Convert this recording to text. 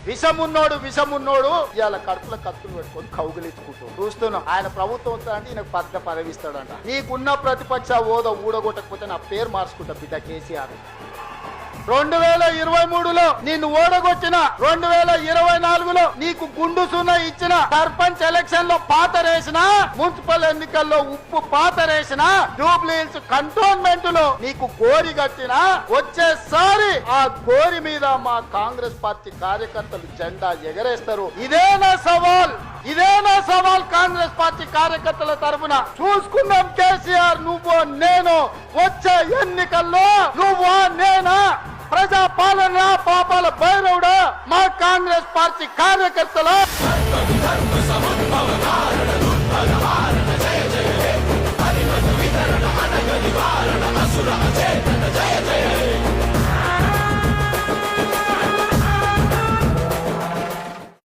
విషమున్నోడు ఇవాళ కడుపులో కత్తులు పెట్టుకొని కౌగిలించుకుంటూ చూస్తున్నాం. ఆయన ప్రభుత్వం వస్తాడంటే ఈయనకు పెద్ద పదవి ఇస్తాడంట. నీకున్న ప్రతిపక్ష హోదా ఊడగొట్టకపోతే నా పేరు మార్చుకుంటా బిడ్డ కేసీఆర్. 2023లో నిన్ను ఓడగొచ్చిన, 2024లో నీకు గుండు సున్నా ఇచ్చిన, సర్పంచ్ ఎలక్షన్ లో పాతరేసిన, మున్సిపల్ ఎన్నికల్లో ఉప్పు పాతరేసిన, జూబ్లీ హిల్స్ కంటోన్మెంట్ లో నీకు గోరి కట్టిన, వచ్చేసారి ఆ గోరి మీద మా కాంగ్రెస్ పార్టీ కార్యకర్తలు జెండా ఎగరేస్తారు. ఇదేనా సవాల్ కాంగ్రెస్ పార్టీ కార్యకర్తల తరఫున. చూసుకుందాం కేసీఆర్, నువ్వు నేను వచ్చే ఎన్నికల్లో నువ్వా నేనా, ప్రజా పాలన పాపాల భైరవుడా, మా కాంగ్రెస్ పార్టీ కార్యకర్తల